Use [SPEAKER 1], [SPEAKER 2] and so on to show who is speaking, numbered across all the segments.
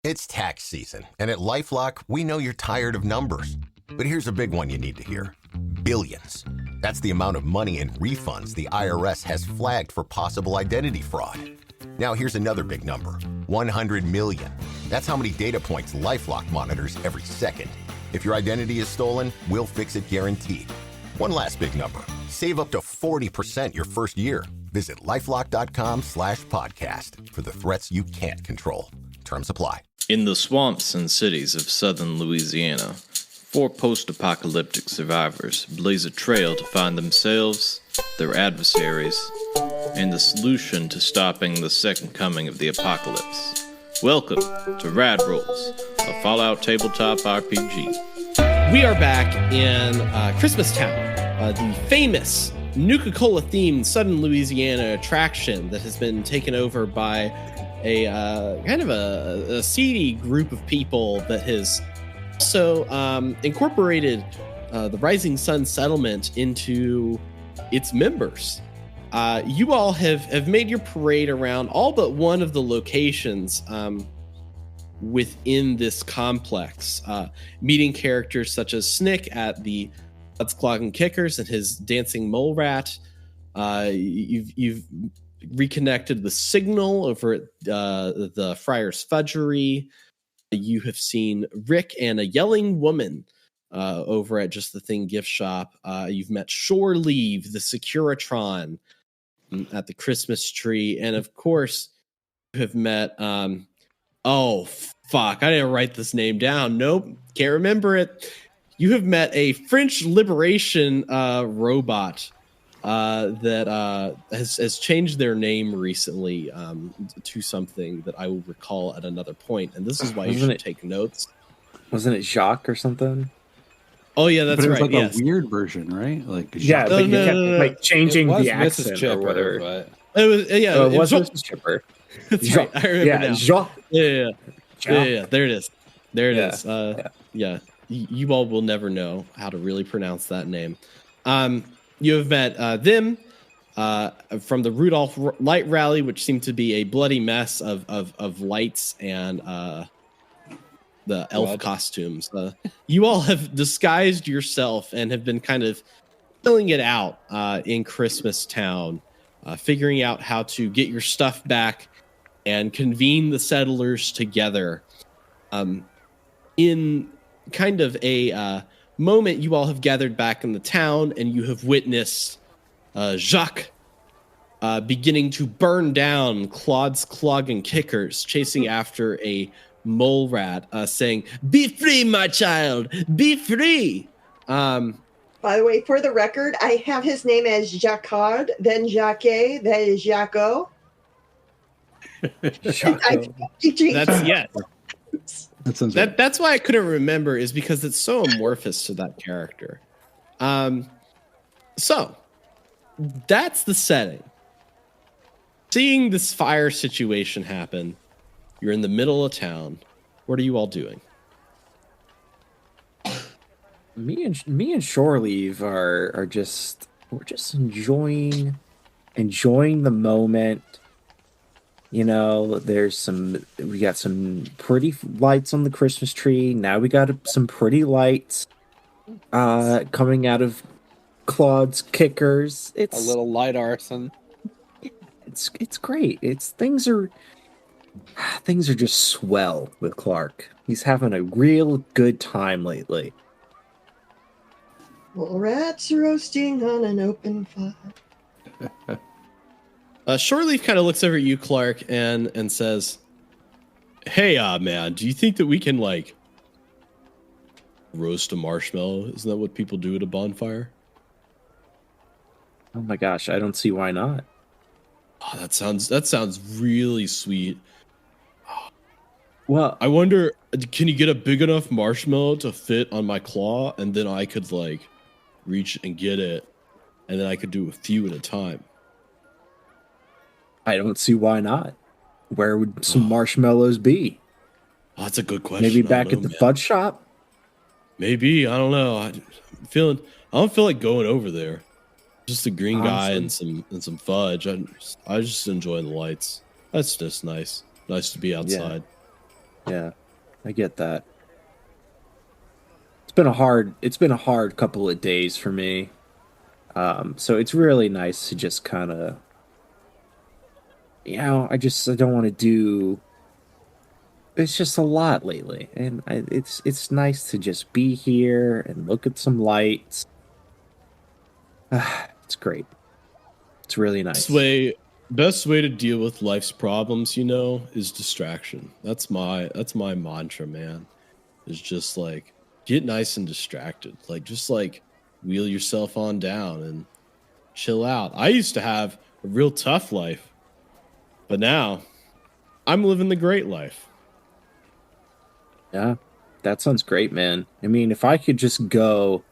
[SPEAKER 1] It's tax season, and at LifeLock, we know you're tired of numbers. But here's a big one you need to hear. Billions. That's the amount of money in refunds the IRS has flagged for possible identity fraud. Now here's another big number. 100 million. That's how many data points LifeLock monitors every second. If your identity is stolen, we'll fix it guaranteed. One last big number. Save up to 40% your first year. Visit lifelock.com/podcast for the threats you can't control. Terms apply.
[SPEAKER 2] In the swamps and cities of southern Louisiana, 4 post-apocalyptic survivors blaze a trail to find themselves, their adversaries, and the solution to stopping the second coming of the apocalypse. Welcome to Rad Rolls, a Fallout tabletop RPG.
[SPEAKER 3] We are back in Christmas Town, the famous Nuka-Cola themed Southern Louisiana attraction that has been taken over by a kind of a seedy group of people that has also incorporated the Rising Sun settlement into its members. You all have made your parade around all but one of the locations within this complex, meeting characters such as Snick at the Let's Clog and Kickers and his dancing mole rat. You've reconnected with Signal over at the Friar's Fudgery. You have seen Rick and a yelling woman over at Just the Thing gift shop. You've met Shore Leave, the Securitron at the Christmas tree. And of course, you have met, oh, fuck, I didn't write this name down. Nope, can't remember it. You have met a French liberation robot that has changed their name recently to something that I will recall at another point. And this is why you should take notes.
[SPEAKER 4] Wasn't it Jacques or something?
[SPEAKER 3] Oh yeah, that's
[SPEAKER 5] but it
[SPEAKER 3] right.
[SPEAKER 5] was like
[SPEAKER 3] yes.
[SPEAKER 5] a weird version, right? Like
[SPEAKER 4] yeah, but you kept like changing the
[SPEAKER 6] Mrs.
[SPEAKER 4] accent
[SPEAKER 6] Chipper,
[SPEAKER 4] or whatever.
[SPEAKER 6] But...
[SPEAKER 3] It was
[SPEAKER 4] it was Mrs. Chipper.
[SPEAKER 3] That's right. I remember now.
[SPEAKER 4] Jacques.
[SPEAKER 3] Yeah. There it is. There it is. Yeah. You all will never know how to really pronounce that name. You have met them from the Rudolph Light Rally, which seemed to be a bloody mess of lights and the elf costumes. You all have disguised yourself and have been kind of filling it out in Christmas Town, figuring out how to get your stuff back and convene the settlers together. In kind of a moment, you all have gathered back in the town and you have witnessed Jacques beginning to burn down Claude's Clog and Kickers, chasing after a mole rat, saying, "Be free, my child, be free."
[SPEAKER 7] By the way, for the record, I have his name as Jacquard, then Jacques, then Jaco.
[SPEAKER 3] That's yes.
[SPEAKER 5] That
[SPEAKER 3] that's why I couldn't remember, is because it's so amorphous to that character. So that's the setting. Seeing this fire situation happen, you're in the middle of town. What are you all doing?
[SPEAKER 4] Me and Shore Leave are just enjoying the moment. You know, we got some pretty lights on the Christmas tree. Now we got some pretty lights coming out of Claude's Kickers. It's
[SPEAKER 6] a little light arson.
[SPEAKER 4] It's great. Things are just swell with Clark. He's having a real good time lately.
[SPEAKER 7] Well, rats roasting on an open fire.
[SPEAKER 3] Shoreleaf kind of looks over at you, Clark, and says, "Hey, man, do you think that we can, like, roast a marshmallow? Isn't that what people do at a bonfire?"
[SPEAKER 4] Oh my gosh, I don't see why not.
[SPEAKER 3] Oh, that sounds really sweet.
[SPEAKER 4] Well,
[SPEAKER 3] I wonder, can you get a big enough marshmallow to fit on my claw, and then I could, like, reach and get it, and then I could do a few at a time?
[SPEAKER 4] I don't see why not. Where would some marshmallows be?
[SPEAKER 3] Oh, that's a good question.
[SPEAKER 4] Maybe back at the fudge shop?
[SPEAKER 3] Maybe. I don't know. I don't feel like going over there. Just a green guy and some fudge. I just enjoy the lights. That's just nice. Nice to be outside.
[SPEAKER 4] Yeah, I get that. It's been a hard couple of days for me. So it's really nice to just kind of, I don't want to do. It's just a lot lately, and it's nice to just be here and look at some lights. It's great. It's really nice.
[SPEAKER 3] Best way to deal with life's problems, is distraction. That's my mantra, man. Is just like get nice and distracted. Like just like wheel yourself on down and chill out. I used to have a real tough life, but now I'm living the great life.
[SPEAKER 4] Yeah, that sounds great, man. I mean, if I could just go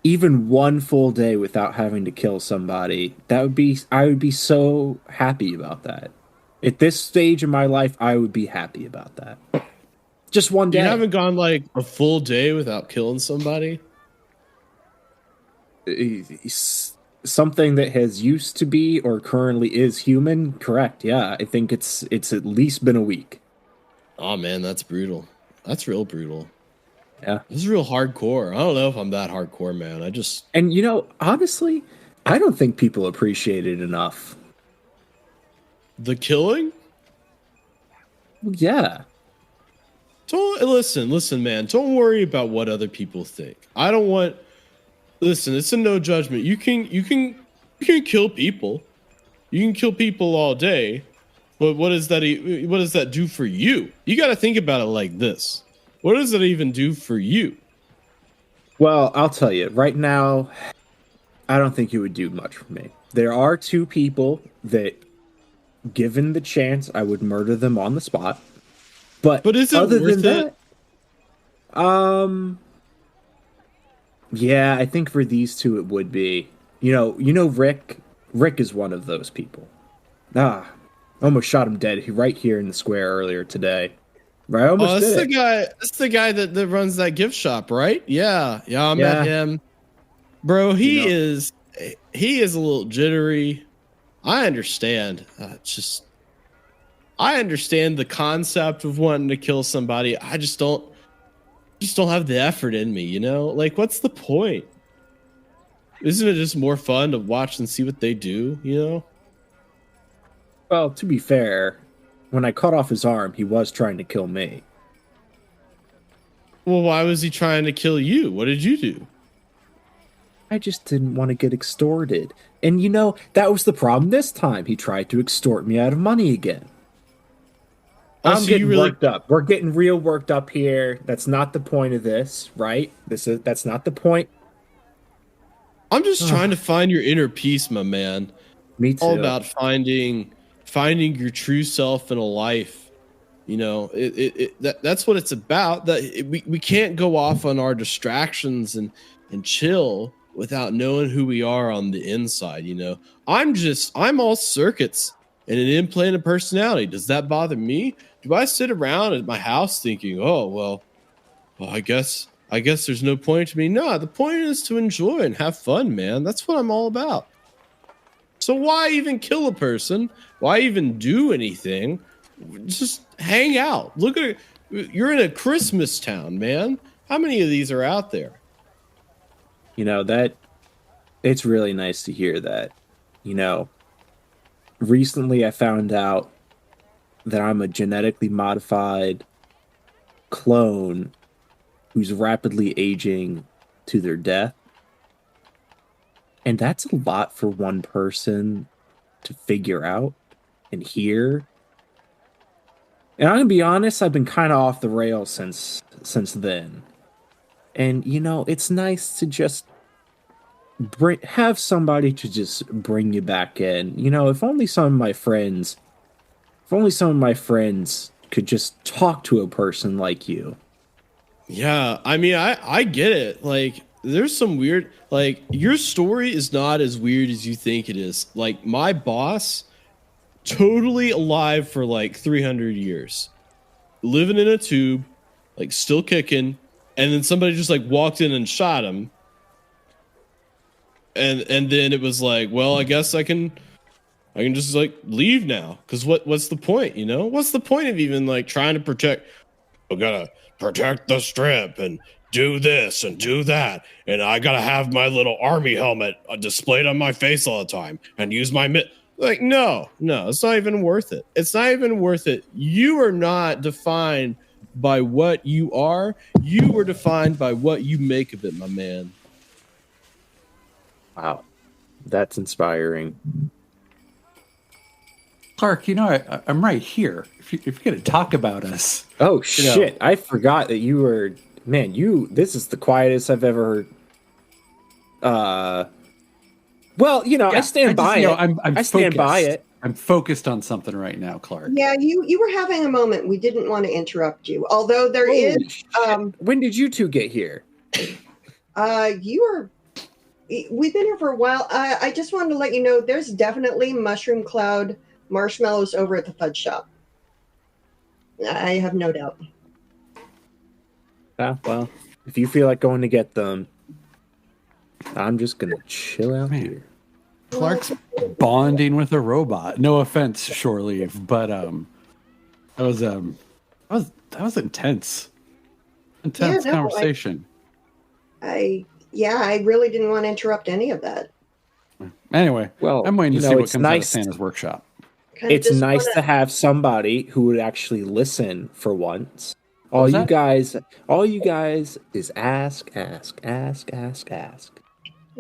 [SPEAKER 4] even one full day without having to kill somebody, I would be so happy about that. At this stage of my life, I would be happy about that. Just one day.
[SPEAKER 3] You haven't gone like a full day without killing somebody?
[SPEAKER 4] Something that has used to be or currently is human, correct? Yeah, I think it's at least been a week.
[SPEAKER 3] Oh man, that's brutal. That's real brutal.
[SPEAKER 4] Yeah.
[SPEAKER 3] This is real hardcore. I don't know if I'm that hardcore, man.
[SPEAKER 4] And honestly, I don't think people appreciate it enough.
[SPEAKER 3] The killing?
[SPEAKER 4] Yeah.
[SPEAKER 3] Don't listen, man. Don't worry about what other people think. Listen, it's a no judgment. You can kill people. You can kill people all day. But what does that do for you? You got to think about it like this. What does it even do for you?
[SPEAKER 4] Well, I'll tell you, right now, I don't think it would do much for me. There are two people that, given the chance, I would murder them on the spot. But
[SPEAKER 3] is it
[SPEAKER 4] other
[SPEAKER 3] worth
[SPEAKER 4] than
[SPEAKER 3] it?
[SPEAKER 4] that, yeah, I think for these two it would be. Rick. Rick is one of those people. Almost shot him dead right here in the square earlier today. Right,
[SPEAKER 3] that's the guy that runs that gift shop, right? Yeah, I met him, bro. He is a little jittery. I understand. I understand the concept of wanting to kill somebody. I just don't have the effort in me. Like what's the point? Isn't it just more fun to watch and see what they do?
[SPEAKER 4] Well, to be fair, when I cut off his arm, he was trying to kill me.
[SPEAKER 3] Well, why was he trying to kill you? What did you do?
[SPEAKER 4] I just didn't want to get extorted. And that was the problem this time. He tried to extort me out of money again. I'm getting worked up. We're getting real worked up here. That's not the point of this, right? That's not the point.
[SPEAKER 3] I'm just trying to find your inner peace, my man.
[SPEAKER 4] Me too.
[SPEAKER 3] All about finding your true self in a life. That's what it's about. We can't go off on our distractions and chill without knowing who we are on the inside. I'm all circuits and an implanted personality. Does that bother me? Do I sit around at my house thinking, oh well, I guess there's no point to me? No, the point is to enjoy and have fun, man. That's what I'm all about. So why even kill a person? Why even do anything? Just hang out. Look at it. You're in a Christmas town, man. How many of these are out there?
[SPEAKER 4] That it's really nice to hear that. Recently I found out that I'm a genetically modified clone who's rapidly aging to their death. And that's a lot for one person to figure out and hear. And I'm going to be honest, I've been kind of off the rails since then. And, it's nice to just have somebody to just bring you back in. If only some of my friends could just talk to a person like you.
[SPEAKER 3] Yeah, I mean, I get it. Like, there's some weird, like, your story is not as weird as you think it is. Like, my boss, totally alive for like 300 years, living in a tube, like still kicking, and then somebody just like walked in and shot him. And then it was like, well, I guess I can I can just like leave now. Because what's the point? You know, what's the point of even like trying to protect? I gotta protect the strip and do this and do that, and I gotta have my little army helmet displayed on my face all the time and use my like no, it's not even worth it. It's not even worth it. You are not defined by what you are. You were defined by what you make of it, my man.
[SPEAKER 4] Wow, that's inspiring.
[SPEAKER 5] Clark, I'm right here. If you're going to talk about us.
[SPEAKER 4] Oh, shit. I forgot that you were... Man, this is the quietest I've ever heard. Well, I stand by it.
[SPEAKER 5] I stand by it. I'm focused on something right now, Clark.
[SPEAKER 7] Yeah, you were having a moment. We didn't want to interrupt you. Although there is...
[SPEAKER 4] when did you two get here?
[SPEAKER 7] We've been here for a while. I just wanted to let you know there's definitely mushroom cloud marshmallows over at the fudge shop. I have no doubt.
[SPEAKER 4] Well, if you feel like going to get them, I'm just gonna chill out here.
[SPEAKER 5] Clark's bonding with a robot. No offense, Shore Leave, but that was intense. Conversation.
[SPEAKER 7] I really didn't want to interrupt any of that.
[SPEAKER 5] Anyway,
[SPEAKER 4] well,
[SPEAKER 5] I'm waiting to see what comes out of Santa's workshop.
[SPEAKER 4] It's nice to have somebody who would actually listen for once. All you guys is ask.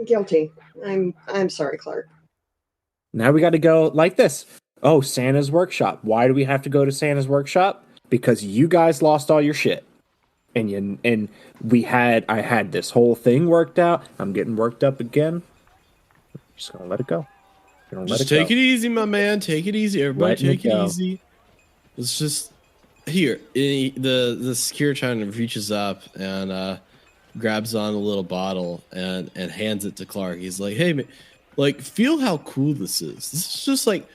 [SPEAKER 7] Guilty. I'm sorry, Clark.
[SPEAKER 4] Now we got to go like this. Oh, Santa's workshop. Why do we have to go to Santa's workshop? Because you guys lost all your shit. And I had this whole thing worked out. I'm getting worked up again. I'm just gonna let it go.
[SPEAKER 3] Just take it easy, my man. Take it easy. Everybody take it easy. It's just here. The secure China reaches up and grabs on a little bottle and hands it to Clark. He's like, "Hey, man, like, feel how cool this is. This is just like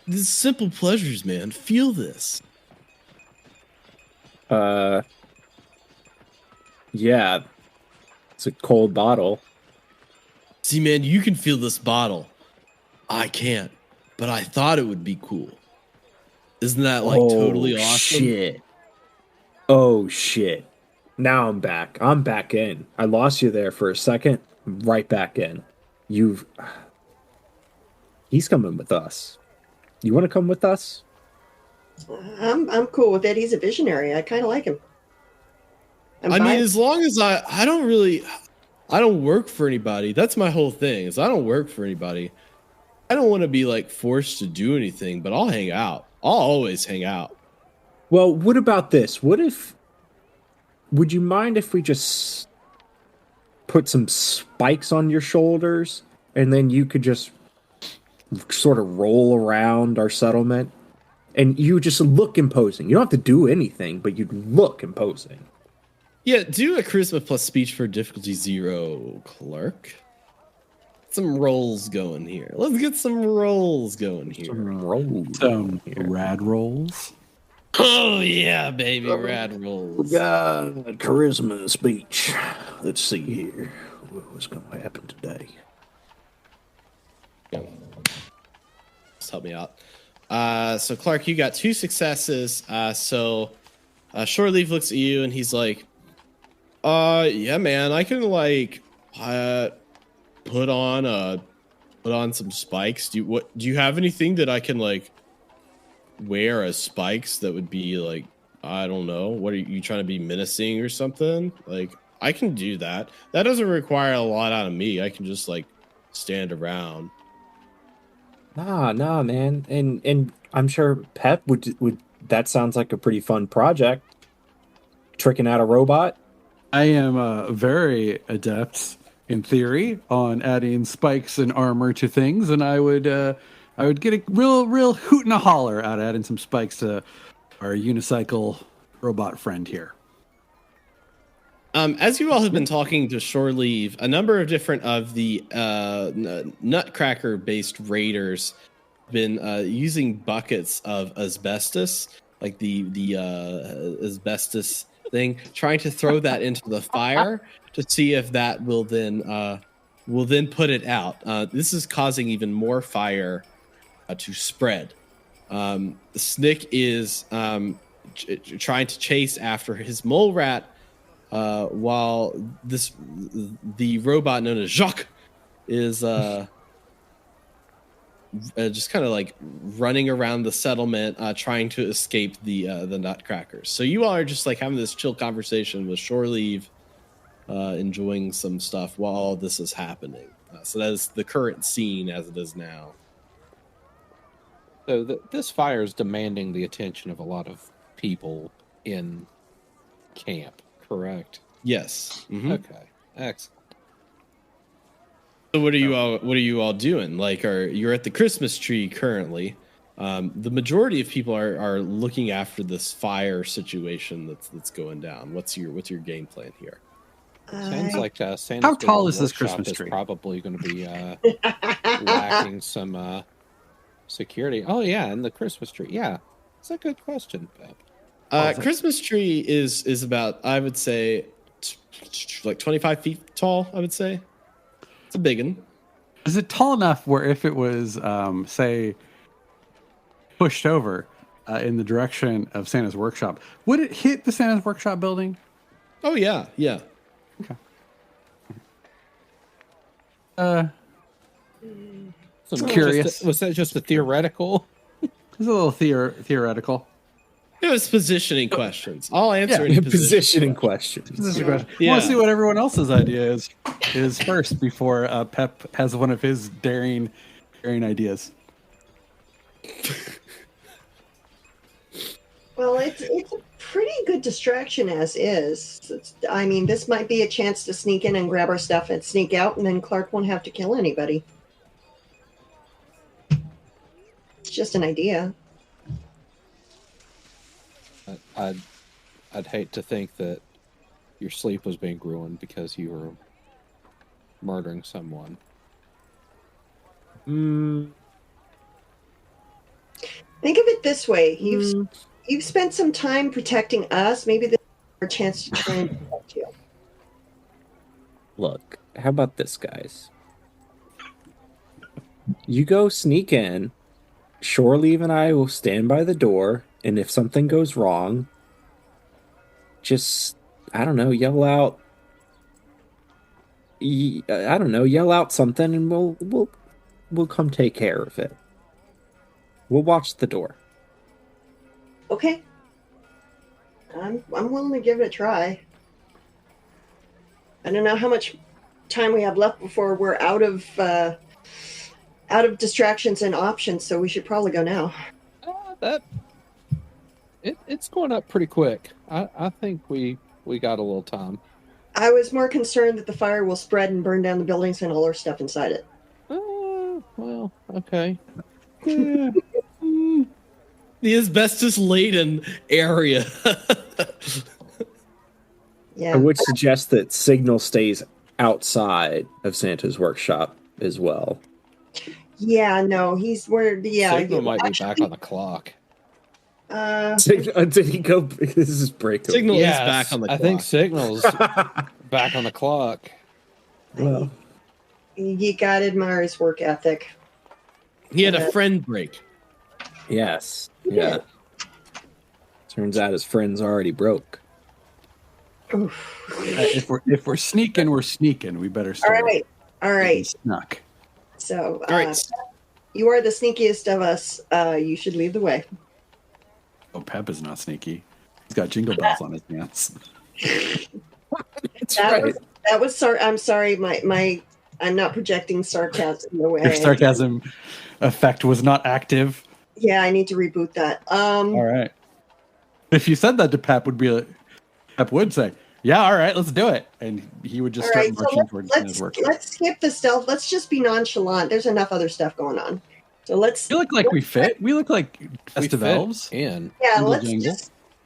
[SPEAKER 3] these simple pleasures, man. Feel this."
[SPEAKER 4] Yeah, it's a cold bottle.
[SPEAKER 3] See, man, you can feel this bottle. I can't, but I thought it would be cool. Isn't that totally awesome?
[SPEAKER 4] Oh shit. Now I'm back. I'm back in. I lost you there for a second. I'm right back in. He's coming with us. You want to come with us?
[SPEAKER 7] I'm cool with it. He's a visionary. I kind of like him.
[SPEAKER 3] I mean, as long as I don't work for anybody. That's my whole thing. Is I don't work for anybody. I don't want to be like forced to do anything, but I'll hang out. I'll always hang out.
[SPEAKER 4] Well, what about this? Would you mind if we just put some spikes on your shoulders and then you could just sort of roll around our settlement and you just look imposing? You don't have to do anything, but you'd look imposing.
[SPEAKER 3] Yeah, do a charisma plus speech for difficulty 0, Clark. Some rolls going here. Let's get some rolls going here.
[SPEAKER 5] Some rad rolls.
[SPEAKER 3] Oh yeah, baby, rad rolls.
[SPEAKER 4] God, charisma speech. Let's see here. What's going to happen today?
[SPEAKER 3] Just help me out. So Clark, you got 2 successes. So Shore Leave looks at you and he's like, yeah, man, I can like put on some spikes. Do you have anything that I can like wear as spikes that would be like, I don't know, what are you trying to be menacing or something? Like, I can do that. That doesn't require a lot out of me. I can just like stand around.
[SPEAKER 4] Nah, man. And I'm sure Pep would that sounds like a pretty fun project. Tricking out a robot.
[SPEAKER 5] I am very adept in theory on adding spikes and armor to things, and I would get a real hoot and a holler out of adding some spikes to our unicycle robot friend here.
[SPEAKER 3] As you all have been talking to Shore Leave, a number of different of the Nutcracker-based raiders have been using buckets of asbestos, like the asbestos thing, trying to throw that into the fire to see if that will then put it out. This is causing even more fire to spread. The Snick is trying to chase after his mole rat, while the robot known as Jacques is just kind of like running around the settlement, trying to escape the Nutcrackers. So you all are just like having this chill conversation with Shore Leave, enjoying some stuff while all this is happening. So that is the current scene as it is now.
[SPEAKER 6] So this fire is demanding the attention of a lot of people in camp, correct?
[SPEAKER 3] Yes. Mhm.
[SPEAKER 6] Okay, excellent.
[SPEAKER 3] So what are you all doing? Like, you're at the Christmas tree currently? The majority of people are looking after this fire situation that's going down. What's your game plan here?
[SPEAKER 6] Sounds like Santa's
[SPEAKER 5] How tall
[SPEAKER 6] Baby
[SPEAKER 5] is this
[SPEAKER 6] Workshop
[SPEAKER 5] Christmas
[SPEAKER 6] is
[SPEAKER 5] tree?
[SPEAKER 6] probably going to be lacking some security. Oh yeah, and the Christmas tree. Yeah, it's a good question, Pep.
[SPEAKER 3] Christmas tree is about, I would say, like 25 feet tall. I would say it's a big one.
[SPEAKER 5] Is it tall enough where if it was, say, pushed over in the direction of Santa's workshop, would it hit the Santa's workshop building?
[SPEAKER 3] Oh yeah.
[SPEAKER 5] Okay.
[SPEAKER 6] So
[SPEAKER 5] curious.
[SPEAKER 6] Was that just a theoretical?
[SPEAKER 5] It's a little theoretical.
[SPEAKER 3] It was positioning questions. I'll answer
[SPEAKER 5] Yeah,
[SPEAKER 3] any
[SPEAKER 4] Positioning questions.
[SPEAKER 5] This is a question. I
[SPEAKER 3] Yeah.
[SPEAKER 5] want to see what everyone else's idea is first before Pep has one of his daring ideas.
[SPEAKER 7] Well, it's a pretty good distraction as is. I mean, this might be a chance to sneak in and grab our stuff and sneak out, and then Clark won't have to kill anybody. It's just an idea.
[SPEAKER 6] I'd hate to think that your sleep was being ruined because you were murdering someone.
[SPEAKER 7] Think of it this way: you've spent some time protecting us. Maybe this is our chance to try and protect you.
[SPEAKER 4] Look, how about this, guys? You go sneak in. Shore Leave and I will stand by the door, and if something goes wrong, just, I don't know, yell out. Yell out something, and we'll come take care of it. We'll watch the door.
[SPEAKER 7] Okay. I'm willing to give it a try. I don't know how much time we have left before we're out of distractions and options, so we should probably go now.
[SPEAKER 6] It's going up pretty quick. I think we got a little time.
[SPEAKER 7] I was more concerned that the fire will spread and burn down the buildings and all our stuff inside it.
[SPEAKER 6] Well, okay.
[SPEAKER 5] Yeah.
[SPEAKER 3] The asbestos laden area.
[SPEAKER 7] Yeah.
[SPEAKER 4] I would suggest that Signal stays outside of Santa's workshop as well.
[SPEAKER 7] Yeah, no, he's where. Yeah,
[SPEAKER 6] Signal might be back on the clock.
[SPEAKER 4] Did he go? This is breakaway.
[SPEAKER 3] Signal
[SPEAKER 6] Yes,
[SPEAKER 3] is back on the clock.
[SPEAKER 6] I think Signal's back on the clock.
[SPEAKER 4] Well,
[SPEAKER 7] You gotta admire his work ethic.
[SPEAKER 3] He had a friend break.
[SPEAKER 4] yes, yeah. Turns out his friend's already broke.
[SPEAKER 5] If we're sneaking, we're sneaking. We better
[SPEAKER 7] All
[SPEAKER 5] start.
[SPEAKER 7] right, all right.
[SPEAKER 5] Snuck.
[SPEAKER 7] So,
[SPEAKER 3] All right.
[SPEAKER 7] you are the sneakiest of us. You should lead the way.
[SPEAKER 5] Oh, Pep is not sneaky. He's got jingle bells on his pants.
[SPEAKER 4] That's
[SPEAKER 7] That was sorry. I'm sorry. I'm not projecting sarcasm in the way.
[SPEAKER 5] Your sarcasm effect was not active.
[SPEAKER 7] Yeah, I need to reboot that.
[SPEAKER 5] All right. If you said that to Pep, Pep would say, "Yeah, all right, let's do it," and he would just
[SPEAKER 7] All
[SPEAKER 5] start
[SPEAKER 7] right, so
[SPEAKER 5] marching towards his work.
[SPEAKER 7] let's skip the stealth. Let's just be nonchalant. There's enough other stuff going on. So let's.
[SPEAKER 5] We look like we fit. We look like
[SPEAKER 6] We
[SPEAKER 5] festive
[SPEAKER 6] fit
[SPEAKER 5] elves.
[SPEAKER 6] in.
[SPEAKER 7] Yeah,
[SPEAKER 5] Jingle.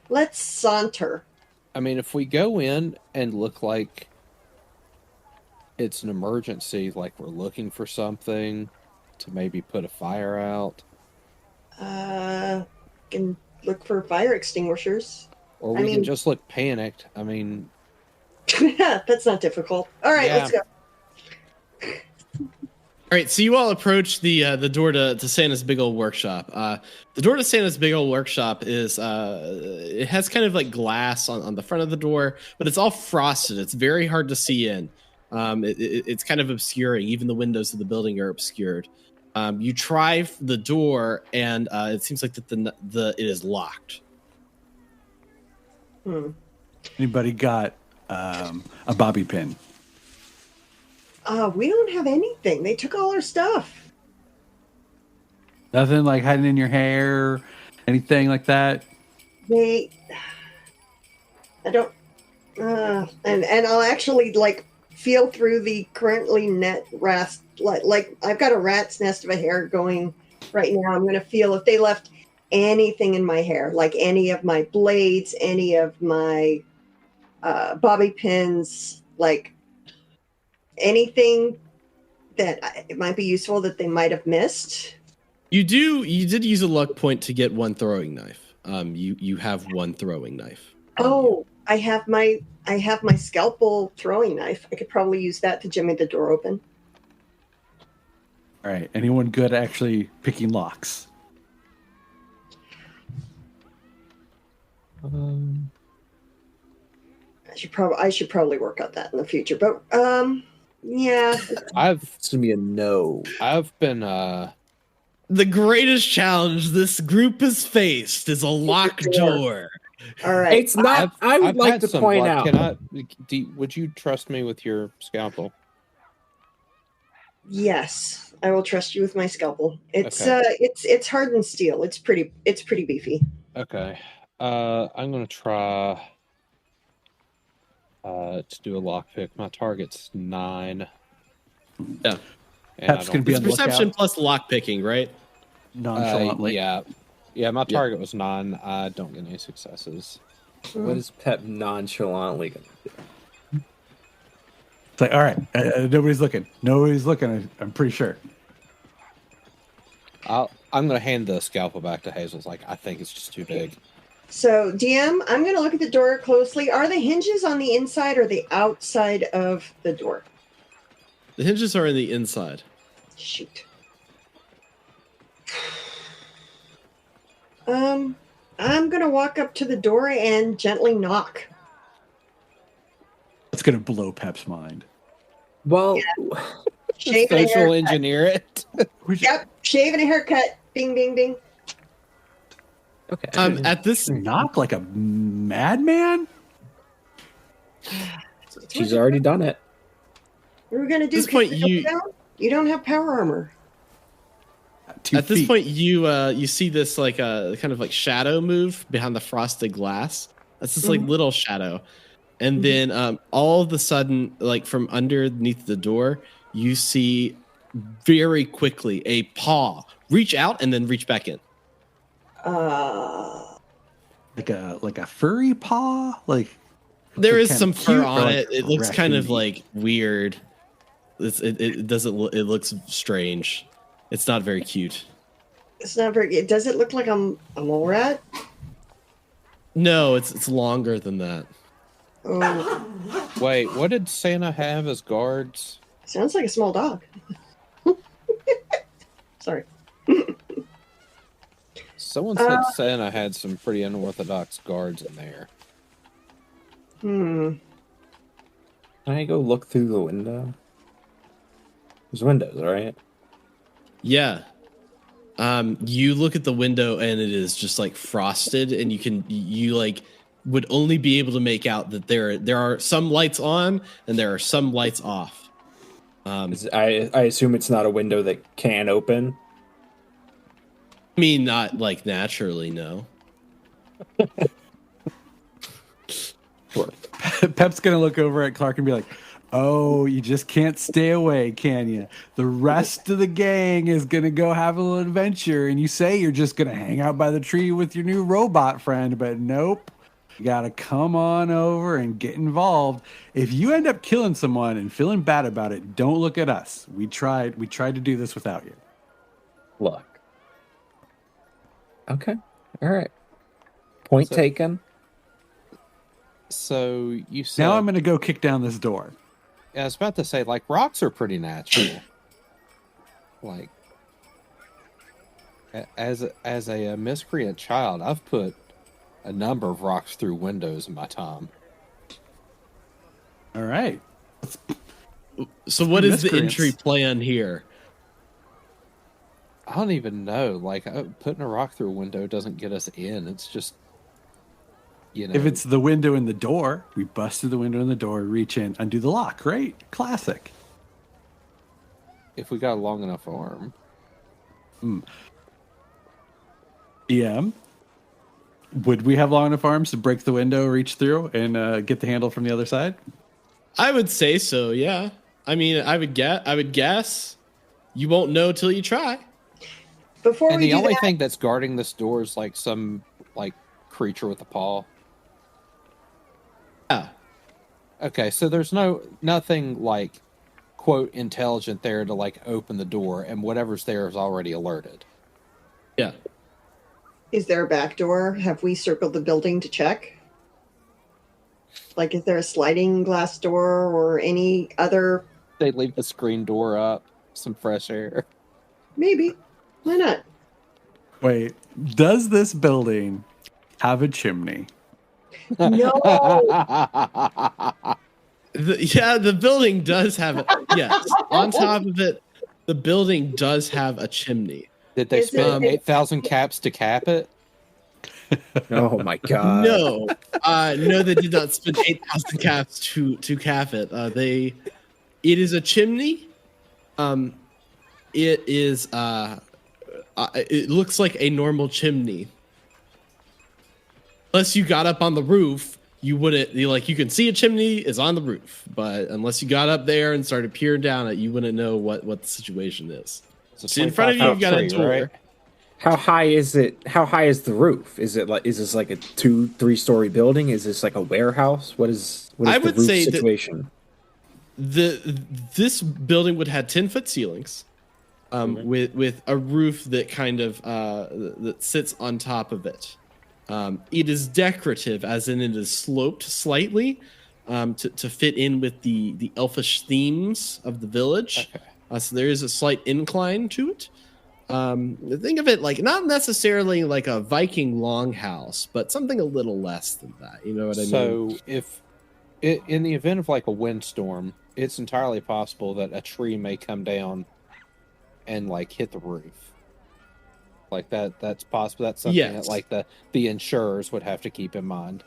[SPEAKER 7] let's saunter.
[SPEAKER 6] I mean, if we go in and look like it's an emergency, like we're looking for something to maybe put a fire out,
[SPEAKER 7] Can look for fire extinguishers.
[SPEAKER 6] or
[SPEAKER 7] I
[SPEAKER 6] we can
[SPEAKER 7] mean-
[SPEAKER 6] just look panicked. I mean,
[SPEAKER 7] That's not difficult. All right,
[SPEAKER 6] Yeah.
[SPEAKER 7] let's go.
[SPEAKER 3] All right, so you all approach the door to Santa's big old workshop. The door to Santa's big old workshop is it has kind of like glass on the front of the door, but it's all frosted. It's very hard to see in. It's kind of obscuring. Even the windows of the building are obscured. You try the door, and it seems like that it is locked.
[SPEAKER 5] Anybody got a bobby pin?
[SPEAKER 7] We don't have anything. They took all our stuff.
[SPEAKER 5] Nothing like hiding in your hair, anything like that?
[SPEAKER 7] I don't. And I'll actually like feel through the currently net rest. Like I've got a rat's nest of a hair going right now. I'm going to feel if they left anything in my hair, like any of my blades, any of my bobby pins, like anything that it might be useful that they might have missed.
[SPEAKER 3] You did use a luck point to get one throwing knife. You have one throwing knife.
[SPEAKER 7] Oh, I have my scalpel throwing knife. I could probably use that to jimmy the door open.
[SPEAKER 5] All right. Anyone good at actually picking locks?
[SPEAKER 7] I should probably work on that in the future. But yeah.
[SPEAKER 6] It's gonna be a no. I've been
[SPEAKER 3] The greatest challenge this group has faced is a locked door.
[SPEAKER 7] All right.
[SPEAKER 4] It's not. I would like to point out.
[SPEAKER 6] Would you trust me with your scalpel?
[SPEAKER 7] Yes, I will trust you with my scalpel. It's
[SPEAKER 6] Okay.
[SPEAKER 7] It's hardened steel. It's pretty beefy.
[SPEAKER 6] Okay. I'm gonna try to do a lockpick. My target's 9.
[SPEAKER 3] Yeah.
[SPEAKER 6] And
[SPEAKER 5] Pep's
[SPEAKER 6] I
[SPEAKER 5] gonna
[SPEAKER 6] don't-
[SPEAKER 5] be
[SPEAKER 3] It's
[SPEAKER 5] on the
[SPEAKER 3] perception
[SPEAKER 5] lookout.
[SPEAKER 3] plus lock picking, right?
[SPEAKER 5] Nonchalantly.
[SPEAKER 6] Yeah, my target was 9. I don't get any successes.
[SPEAKER 4] What is Pep nonchalantly going to do?
[SPEAKER 5] It's like, all right, nobody's looking. Nobody's looking. I'm pretty sure.
[SPEAKER 6] I'm gonna hand the scalpel back to Hazel's. Like, I think it's just too big.
[SPEAKER 7] So DM, I'm going to look at the door closely. Are the hinges on the inside or the outside of the door?
[SPEAKER 3] The hinges are in the inside.
[SPEAKER 7] Shoot. I'm gonna walk up to the door and gently knock.
[SPEAKER 5] It's gonna blow Pep's mind.
[SPEAKER 4] Well,
[SPEAKER 7] Shave and a
[SPEAKER 6] Social
[SPEAKER 7] haircut.
[SPEAKER 6] engineer it.
[SPEAKER 7] Yep, shave and a haircut. Bing, bing, bing.
[SPEAKER 4] okay.
[SPEAKER 3] At this
[SPEAKER 5] Knock like a madman.
[SPEAKER 4] She's already done it.
[SPEAKER 7] What are we gonna do?
[SPEAKER 3] This point,
[SPEAKER 7] kick the door down? You don't have power armor.
[SPEAKER 3] At this point, you see this like a kind of like shadow move behind the frosted glass. That's this like little shadow, and then all of a sudden, like from underneath the door, you see very quickly a paw reach out and then reach back in.
[SPEAKER 5] like a furry paw. Like
[SPEAKER 3] There
[SPEAKER 5] like
[SPEAKER 3] is
[SPEAKER 5] kind
[SPEAKER 3] some
[SPEAKER 5] of
[SPEAKER 3] fur
[SPEAKER 5] cute or
[SPEAKER 3] on
[SPEAKER 5] like
[SPEAKER 3] it. It looks kind of
[SPEAKER 5] raccoony?
[SPEAKER 3] like weird. It doesn't. It looks strange. It's not very cute.
[SPEAKER 7] It's not very. Does it look like a mole rat?
[SPEAKER 3] No, it's longer than that.
[SPEAKER 7] Oh,
[SPEAKER 6] Wait, what did Santa have as guards?
[SPEAKER 7] sounds like a small dog. Sorry.
[SPEAKER 6] Someone said Santa had some pretty unorthodox guards in there.
[SPEAKER 7] Hmm.
[SPEAKER 4] Can I go look through the window? There's windows, right?
[SPEAKER 3] Yeah. You look at the window and it is just like frosted, and you like would only be able to make out that there are some lights on and there are some lights off.
[SPEAKER 4] I assume it's not a window that can open.
[SPEAKER 3] I mean, not like naturally, no.
[SPEAKER 4] Sure.
[SPEAKER 5] Pep's gonna look over at Clark and be like, "Oh, you just can't stay away, can you? The rest of the gang is gonna go have a little adventure, and you say you're just gonna hang out by the tree with your new robot friend, but nope. You gotta come on over and get involved. If you end up killing someone and feeling bad about it, don't look at us. We tried to do this without you."
[SPEAKER 4] Look. Okay. All right. Point taken.
[SPEAKER 6] So you said.
[SPEAKER 5] Now I'm gonna go kick down this door.
[SPEAKER 6] I was about to say, like, rocks are pretty natural. like as a miscreant child, I've put a number of rocks through windows in my time.
[SPEAKER 5] All right.
[SPEAKER 3] So what is the
[SPEAKER 5] Miscreants.
[SPEAKER 3] entry plan here?
[SPEAKER 6] I don't even know. Like, putting a rock through a window doesn't get us in. It's just,
[SPEAKER 5] If it's the window and the door, we bust through the window and the door, reach in, undo the lock, right? Classic.
[SPEAKER 6] if we got a long enough arm.
[SPEAKER 5] EM, would we have long enough arms to break the window, reach through, and get the handle from the other side?
[SPEAKER 3] I would say so. Yeah. I mean, I would guess. You won't know till you try.
[SPEAKER 7] Before
[SPEAKER 6] And
[SPEAKER 7] we
[SPEAKER 6] the
[SPEAKER 7] do
[SPEAKER 6] only
[SPEAKER 7] that,
[SPEAKER 6] thing that's guarding this door is like some like creature with a paw.
[SPEAKER 3] Yeah.
[SPEAKER 6] Okay, so there's nothing like quote intelligent there to like open the door, and whatever's there is already alerted.
[SPEAKER 3] Yeah.
[SPEAKER 7] is there a back door? Have we circled the building to check? Like, is there a sliding glass door or any other?
[SPEAKER 6] They leave the screen door up, some fresh air.
[SPEAKER 7] Maybe. Why not?
[SPEAKER 5] Wait, does this building have a chimney?
[SPEAKER 7] No.
[SPEAKER 3] The building does have it. Yes. On top of it, the building does have a chimney.
[SPEAKER 6] Did they
[SPEAKER 7] Is
[SPEAKER 6] spend
[SPEAKER 7] it-
[SPEAKER 6] 8,000 caps to cap it?
[SPEAKER 4] Oh my god.
[SPEAKER 3] No, no, they did not spend 8,000 caps to cap it. It is a chimney. It is. It looks like a normal chimney. Unless you got up on the roof, you wouldn't. You can see a chimney is on the roof, but unless you got up there and started peering down it, you wouldn't know what the situation is.
[SPEAKER 6] It's a
[SPEAKER 3] So in front of you, you've got a
[SPEAKER 6] 25-foot
[SPEAKER 3] door.
[SPEAKER 6] tree, right?
[SPEAKER 4] How high is it? How high is the roof? Is this like a 2-3 story building? Is this like a warehouse? What is
[SPEAKER 3] I
[SPEAKER 4] the
[SPEAKER 3] would
[SPEAKER 4] roof
[SPEAKER 3] say that-
[SPEAKER 4] situation?
[SPEAKER 3] This building would have 10-foot ceilings, with a roof that kind of that sits on top of it. It is decorative, as in it is sloped slightly to fit in with the elfish themes of the village.
[SPEAKER 6] Okay.
[SPEAKER 3] So there is a slight incline to it. Think of it like not necessarily like a Viking longhouse, but something a little less than that. You know what I mean?
[SPEAKER 6] So if in the event of like a windstorm, it's entirely possible that a tree may come down and like hit the roof. Like that's possible. That's something
[SPEAKER 3] Yes.
[SPEAKER 6] that like the insurers would have to keep in mind.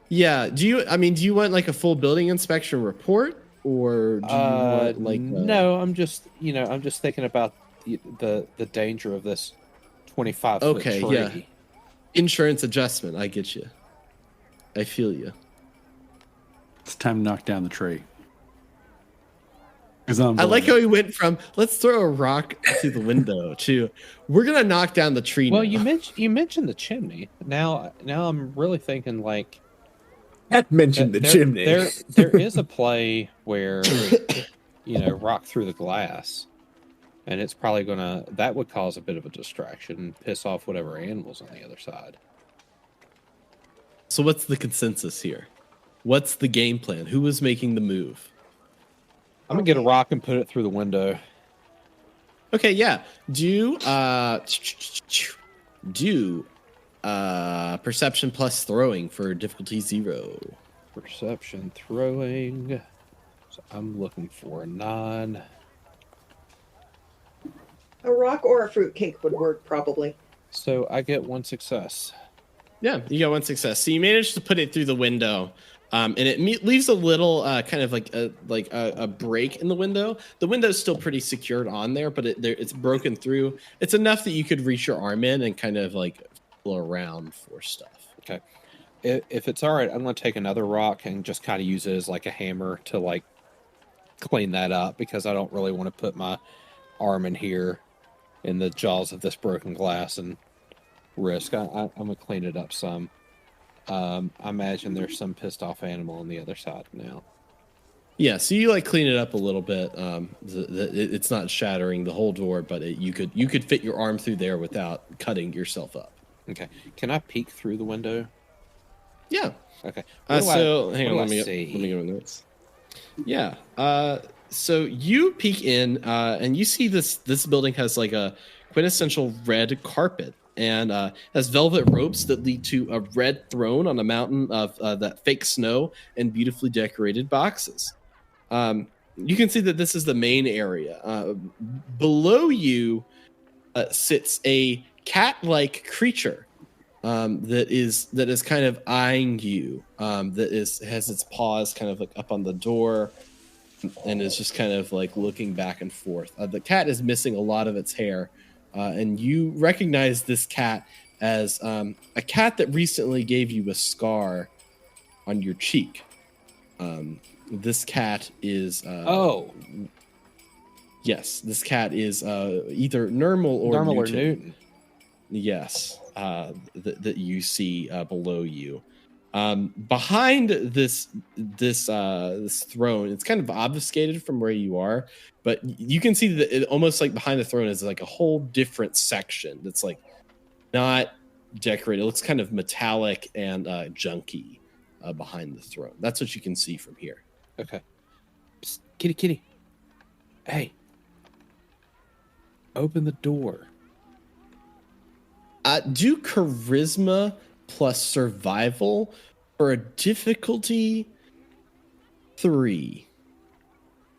[SPEAKER 3] Yeah. Do you want like a full building inspection report, or do you want like
[SPEAKER 6] no, I'm just thinking about the danger of this 25-foot
[SPEAKER 3] Okay,
[SPEAKER 6] tree.
[SPEAKER 3] yeah. Insurance adjustment? I get you. I feel you.
[SPEAKER 5] It's time to knock down the tree.
[SPEAKER 3] I like how he went from let's throw a rock through the window to we're gonna knock down the tree.
[SPEAKER 6] Well,
[SPEAKER 3] now.
[SPEAKER 6] you mentioned the chimney. Now I'm really thinking like
[SPEAKER 4] That mentioned the
[SPEAKER 6] there-
[SPEAKER 4] chimney.
[SPEAKER 6] There is a play where rock through the glass, and it's probably that would cause a bit of a distraction and piss off whatever animals on the other side.
[SPEAKER 3] So what's the consensus here? What's the game plan? Who was making the move?
[SPEAKER 6] I'm gonna get a rock and put it through the window.
[SPEAKER 3] Okay, yeah. Do perception plus throwing for difficulty 0.
[SPEAKER 6] Perception throwing. So I'm looking for a 9.
[SPEAKER 7] A rock or a fruitcake would work, probably.
[SPEAKER 6] So I get 1 success.
[SPEAKER 3] Yeah, you got 1 success. So you managed to put it through the window, and it leaves a little kind of like a break in the window. The window's still pretty secured on there, but it's broken through. It's enough that you could reach your arm in and kind of like feel around for stuff.
[SPEAKER 6] Okay. If it's all right, I'm going to take another rock and just kind of use it as like a hammer to like clean that up, because I don't really want to put my arm in here in the jaws of this broken glass and risk. I'm going to clean it up some. I imagine there's some pissed off animal on the other side now.
[SPEAKER 3] Yeah, so you like clean it up a little bit. It's not shattering the whole door, but you could fit your arm through there without cutting yourself up.
[SPEAKER 6] Okay. Can I peek through the window?
[SPEAKER 3] Yeah.
[SPEAKER 6] Okay.
[SPEAKER 3] So hang on,
[SPEAKER 6] what
[SPEAKER 3] let
[SPEAKER 6] do
[SPEAKER 3] me
[SPEAKER 6] I see?
[SPEAKER 3] go my notes. Yeah. So you peek in, and you see this building has like a quintessential red carpet and has velvet ropes that lead to a red throne on a mountain of that fake snow and beautifully decorated boxes. You can see that this is the main area. Below you sits a cat-like creature that is kind of eyeing you. Has its paws kind of like up on the door and is just kind of like looking back and forth. The cat is missing a lot of its hair, and you recognize this cat as a cat that recently gave you a scar on your cheek. This cat is yes, this cat is either normal or Newton. Yes, that you see below you. Behind this throne, it's kind of obfuscated from where you are, but you can see that it almost like behind the throne is like a whole different section that's like not decorated. It looks kind of metallic and junky behind the throne. That's what you can see from here.
[SPEAKER 6] Okay. Psst, kitty. Hey. Open the door.
[SPEAKER 3] Do charisma plus survival for a difficulty 3.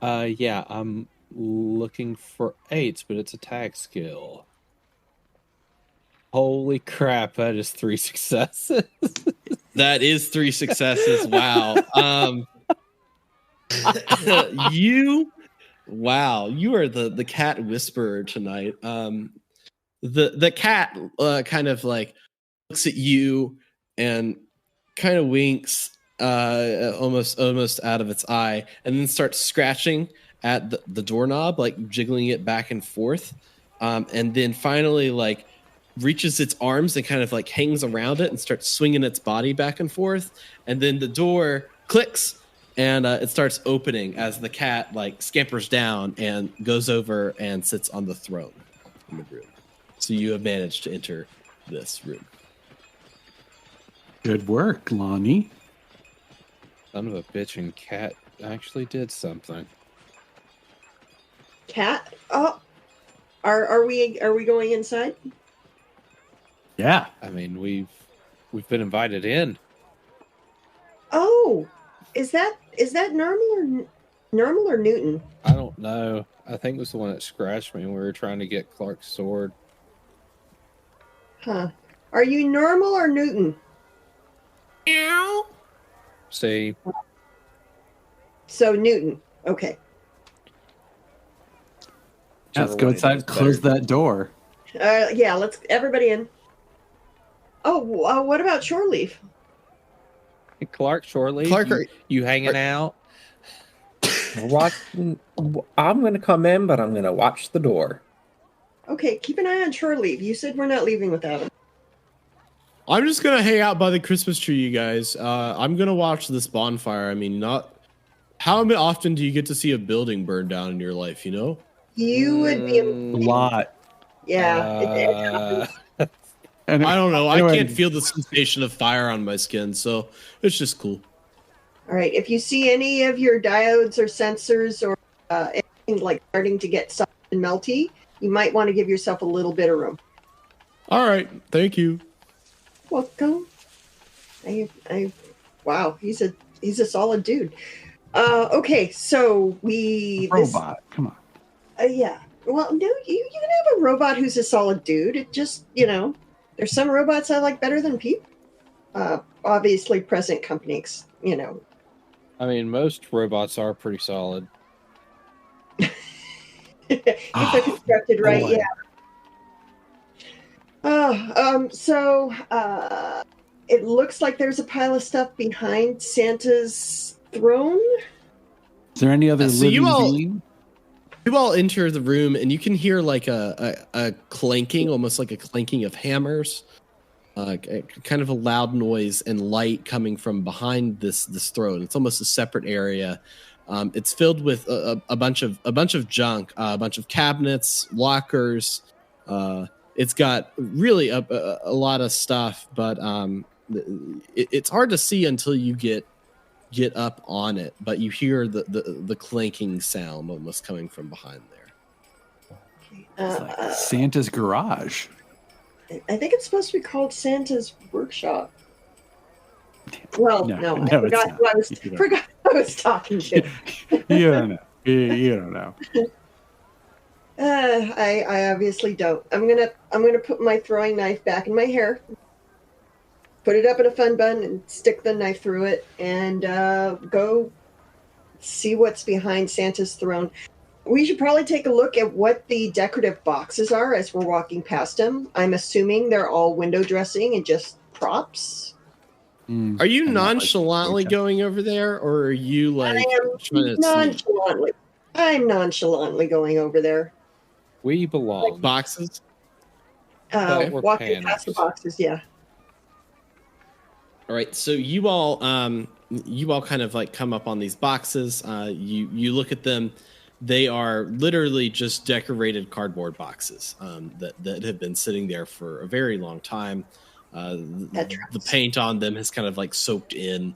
[SPEAKER 6] Yeah, I'm looking for 8s, but it's a tag skill. Holy crap, that is 3 successes.
[SPEAKER 3] That is 3 successes. Wow. You are the cat whisperer tonight. The cat kind of like looks at you and kind of winks almost out of its eye, and then starts scratching at the doorknob, like jiggling it back and forth, and then finally like reaches its arms and kind of like hangs around it and starts swinging its body back and forth, and then the door clicks and it starts opening as the cat like scampers down and goes over and sits on the throne in the room. So you have managed to enter this room.
[SPEAKER 5] Good work, Lonnie.
[SPEAKER 6] Son of a bitch and cat actually did something.
[SPEAKER 7] Cat? Oh, are we going inside?
[SPEAKER 5] Yeah.
[SPEAKER 6] I mean, we've been invited in.
[SPEAKER 7] Oh, is that normal or Newton?
[SPEAKER 6] I don't know. I think it was the one that scratched me when we were trying to get Clark's sword.
[SPEAKER 7] Huh. Are you normal or Newton?
[SPEAKER 6] Meow. See.
[SPEAKER 7] So Newton. Okay.
[SPEAKER 5] Let's go inside and close that door.
[SPEAKER 7] Yeah, let's everybody in. Oh, what about Shoreleaf?
[SPEAKER 6] Clark, Shoreleaf,
[SPEAKER 3] Clark,
[SPEAKER 6] you hanging out?
[SPEAKER 4] I'm going to come in, but I'm going to watch the door.
[SPEAKER 7] Okay, keep an eye on Shoreleaf. You said we're not leaving without him.
[SPEAKER 3] I'm just gonna hang out by the Christmas tree, you guys. I'm gonna watch this bonfire. I mean, not how often do you get to see a building burn down in your life? You know,
[SPEAKER 7] You would be
[SPEAKER 5] A lot.
[SPEAKER 7] Yeah.
[SPEAKER 5] And
[SPEAKER 3] I don't know.
[SPEAKER 5] anyway,
[SPEAKER 3] I can't feel the sensation of fire on my skin, so it's just cool.
[SPEAKER 7] All right. If you see any of your diodes or sensors or anything like starting to get soft and melty, you might want to give yourself a little bit of room.
[SPEAKER 3] All right, thank you.
[SPEAKER 7] Welcome. Wow, he's a solid dude. Okay, so
[SPEAKER 5] robot. Come on.
[SPEAKER 7] Yeah. Well, no, you can have a robot who's a solid dude. It just, there's some robots I like better than people. Obviously, present companies,
[SPEAKER 6] I mean, most robots are pretty solid.
[SPEAKER 7] if they're constructed right,
[SPEAKER 5] boy.
[SPEAKER 7] yeah. So it looks like there's a pile of stuff behind Santa's throne.
[SPEAKER 5] Is there any other
[SPEAKER 3] So
[SPEAKER 5] living being?
[SPEAKER 3] You all enter the room and you can hear like a clanking, almost like a clanking of hammers, kind of a loud noise and light coming from behind this throne. It's almost a separate area. It's filled with a bunch of junk, a bunch of cabinets, lockers. It's got really a lot of stuff, but it's hard to see until you get get up on it, but you hear the clanking sound almost coming from behind there.
[SPEAKER 5] It's like Santa's garage.
[SPEAKER 7] I think it's supposed to be called Santa's workshop. Well, no, I forgot who I was talking to.
[SPEAKER 5] You don't know. You don't know.
[SPEAKER 7] I obviously don't. I'm gonna put my throwing knife back in my hair, put it up in a fun bun, and stick the knife through it, and go see what's behind Santa's throne. We should probably take a look at what the decorative boxes are as we're walking past them. I'm assuming they're all window dressing and just props.
[SPEAKER 3] Are you nonchalantly going over there, or are you like trying to sneak?
[SPEAKER 7] I'm nonchalantly going over there.
[SPEAKER 6] We belong.
[SPEAKER 3] Like boxes?
[SPEAKER 7] Walking past the boxes, yeah.
[SPEAKER 3] All right, so you all kind of like come up on these boxes. You look at them. They are literally just decorated cardboard boxes that have been sitting there for a very long time. The paint on them has kind of like soaked in.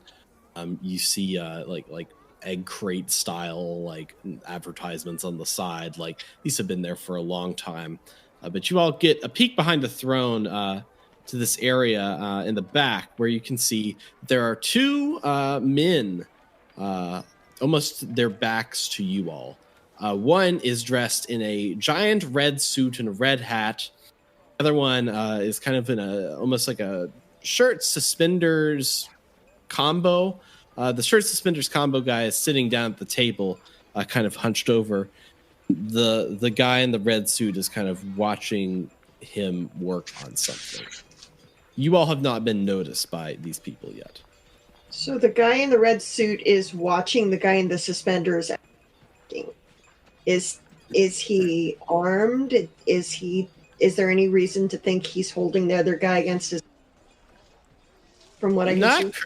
[SPEAKER 3] You see like egg crate style like advertisements on the side. Like these have been there for a long time. But you all get a peek behind the throne to this area in the back where you can see there are two men, almost their backs to you all. One is dressed in a giant red suit and a red hat. The other one is kind of in almost like a shirt suspenders combo. The shirt suspenders combo guy is sitting down at the table, kind of hunched over. The guy in the red suit is kind of watching him work on something. You all have not been noticed by these people yet.
[SPEAKER 7] So the guy in the red suit is watching the guy in the suspenders. Is he armed? Is there any reason to think he's holding the other guy against his? From what I can see,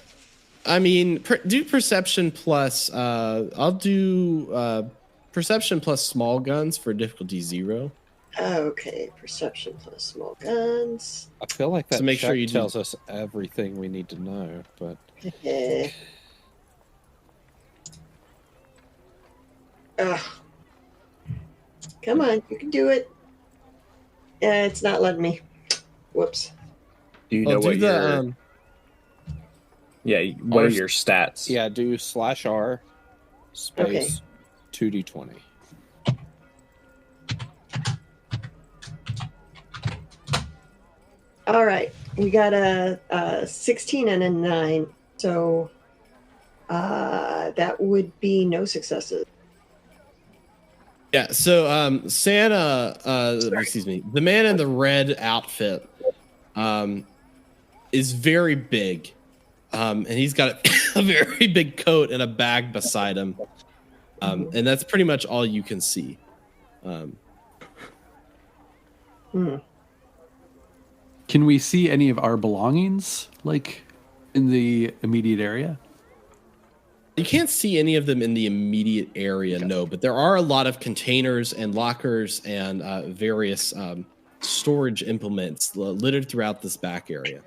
[SPEAKER 3] I mean, do perception plus. I'll do perception plus small guns for difficulty 0.
[SPEAKER 7] Okay, perception plus small guns.
[SPEAKER 6] I feel like that
[SPEAKER 3] so make sure you
[SPEAKER 6] tells us everything we need to know, but.
[SPEAKER 7] Ugh. Come on, you can do it. It's not letting me. Whoops.
[SPEAKER 4] Do you know what your... what are your stats?
[SPEAKER 6] Yeah, do /R space 2d20.
[SPEAKER 7] All right, we got a 16 and a 9, so that would be no successes.
[SPEAKER 3] Yeah, so Santa, the man in the red outfit is very big, and he's got a very big coat and a bag beside him, and that's pretty much all you can see.
[SPEAKER 5] Can we see any of our belongings, like, in the immediate area?
[SPEAKER 3] You can't see any of them in the immediate area, no, but there are a lot of containers and lockers and various storage implements littered throughout this back area.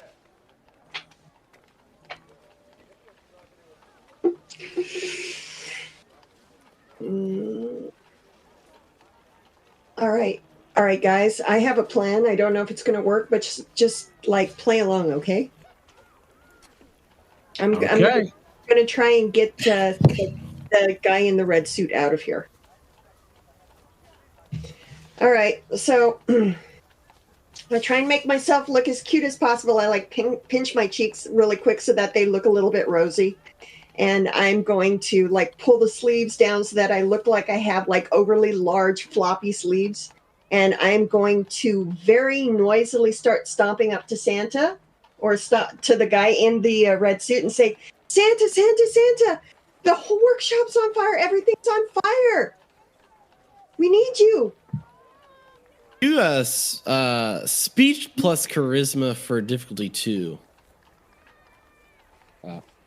[SPEAKER 7] All right, guys. I have a plan. I don't know if it's going to work, but just like play along, okay? I'm going to try and get the guy in the red suit out of here. All right, so I try and make myself look as cute as possible. I like pinch my cheeks really quick so that they look a little bit rosy. And I'm going to like pull the sleeves down so that I look like I have like overly large floppy sleeves. And I'm going to very noisily start stomping up to Santa or stop to the guy in the red suit and say, Santa, Santa, Santa, the whole workshop's on fire. Everything's on fire. We need you.
[SPEAKER 3] Do speech plus charisma for difficulty 2.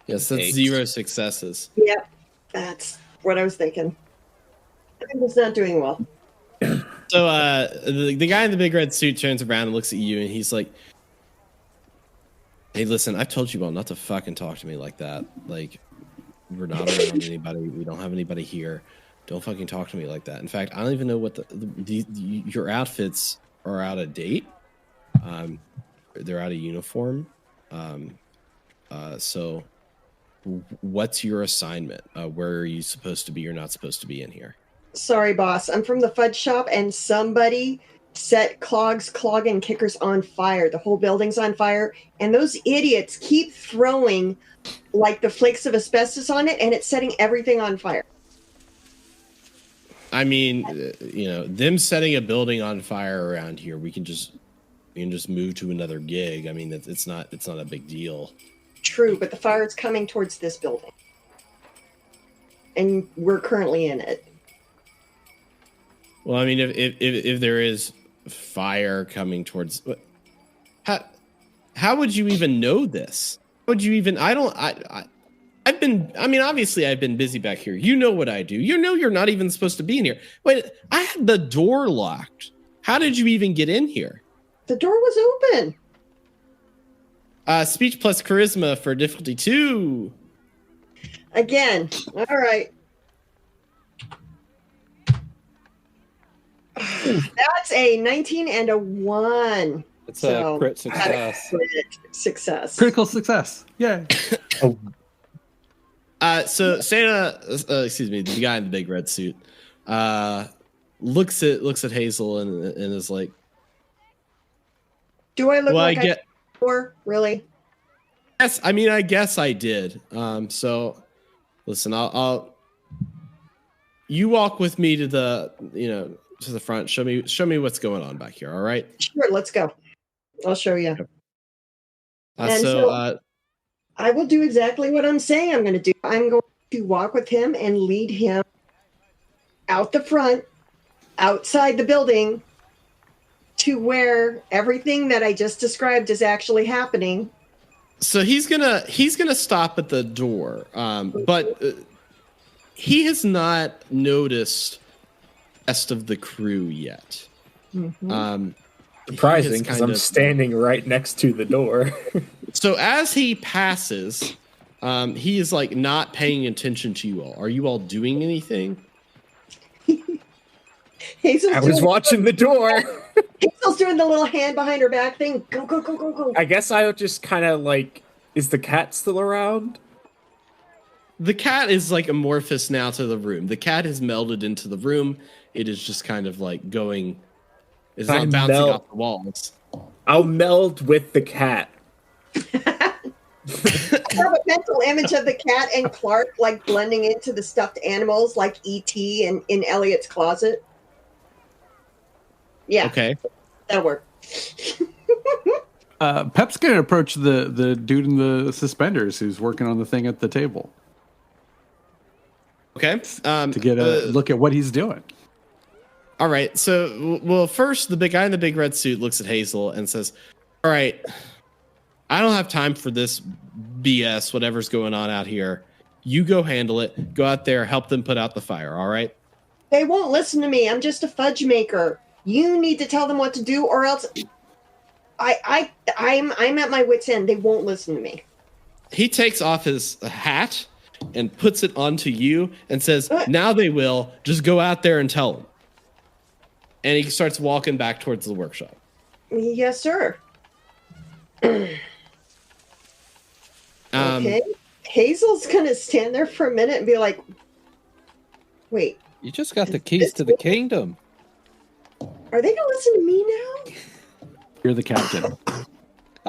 [SPEAKER 3] Yes, that's 0 successes.
[SPEAKER 7] Yep, that's what I was thinking. I think it's not doing well.
[SPEAKER 3] So the guy in the big red suit turns around and looks at you, and he's like, "Hey, listen, I've told you all not to fucking talk to me like that. Like, We're not around anybody. We don't have anybody here. Don't fucking talk to me like that. In fact, I don't even know what your outfits are out of date. They're out of uniform. So what's your assignment? Where are you supposed to be or not supposed to be in here?
[SPEAKER 7] Sorry, boss. I'm from the fudge shop, and somebody set Clog and Kickers on fire. The whole building's on fire, and those idiots keep throwing like the flakes of asbestos on it, and it's setting everything on fire.
[SPEAKER 3] I mean, them setting a building on fire around here, we can just move to another gig. I mean, it's not a big deal.
[SPEAKER 7] True, but the fire is coming towards this building, and we're currently in it.
[SPEAKER 3] Well, I mean, if there is fire coming towards, how would you even know this? Would you even? Obviously I've been busy back here. You know what I do. You know you're not even supposed to be in here. Wait, I had the door locked. How did you even get in here?
[SPEAKER 7] The door was open.
[SPEAKER 3] Speech plus charisma for difficulty 2.
[SPEAKER 7] Again. All right. That's a 19 and a 1.
[SPEAKER 6] It's a crit success.
[SPEAKER 7] Success.
[SPEAKER 5] Critical success. Yeah.
[SPEAKER 3] So Santa, excuse me, the guy in the big red suit, looks at Hazel and is like,
[SPEAKER 7] "Do I look like
[SPEAKER 3] I get
[SPEAKER 7] before? Really?"
[SPEAKER 3] Yes, I mean, I guess I did. So listen, I'll you walk with me to the to the front. Show me what's going on back here. All right.
[SPEAKER 7] Sure. Let's go. I'll show you.
[SPEAKER 3] So
[SPEAKER 7] I will do exactly what I'm saying I'm going to do. I'm going to walk with him and lead him out the front, outside the building, to where everything that I just described is actually happening.
[SPEAKER 3] So he's gonna stop at the door, but he has not noticed the rest of the crew yet.
[SPEAKER 7] Mm-hmm.
[SPEAKER 4] Surprising, because I'm standing right next to the door.
[SPEAKER 3] So as he passes, he is like not paying attention to you all. Are you all doing anything?
[SPEAKER 4] I was watching the door.
[SPEAKER 7] Hazel's doing the little hand behind her back thing. Go, go, go, go, go.
[SPEAKER 4] I guess I would just kind of like, is the cat still around?
[SPEAKER 3] The cat is like amorphous now to the room. The cat has melded into the room. It is just kind of like going, it's not bouncing off the walls.
[SPEAKER 4] I'll meld with the cat.
[SPEAKER 7] I have a mental image of the cat and Clark like blending into the stuffed animals like E.T. and in Elliot's closet. Yeah.
[SPEAKER 3] Okay.
[SPEAKER 7] That'll work.
[SPEAKER 5] Pep's gonna approach the dude in the suspenders who's working on the thing at the table.
[SPEAKER 3] Okay.
[SPEAKER 5] To get a look at what he's doing.
[SPEAKER 3] All right. So, well, first, the big guy in the big red suit looks at Hazel and says, "All right, I don't have time for this BS, whatever's going on out here. You go handle it. Go out there, help them put out the fire, all right?"
[SPEAKER 7] They won't listen to me. I'm just a fudge maker. You need to tell them what to do, or else I'm at my wit's end. They won't listen to me.
[SPEAKER 3] He takes off his hat and puts it onto you and says, "Now they will. Just go out there and tell them." And he starts walking back towards the workshop.
[SPEAKER 7] Yes, sir. Okay. Hazel's going to stand there for a minute and be like, wait.
[SPEAKER 6] You just got the keys to the kingdom.
[SPEAKER 7] Are they going to listen to me now?
[SPEAKER 5] You're the captain.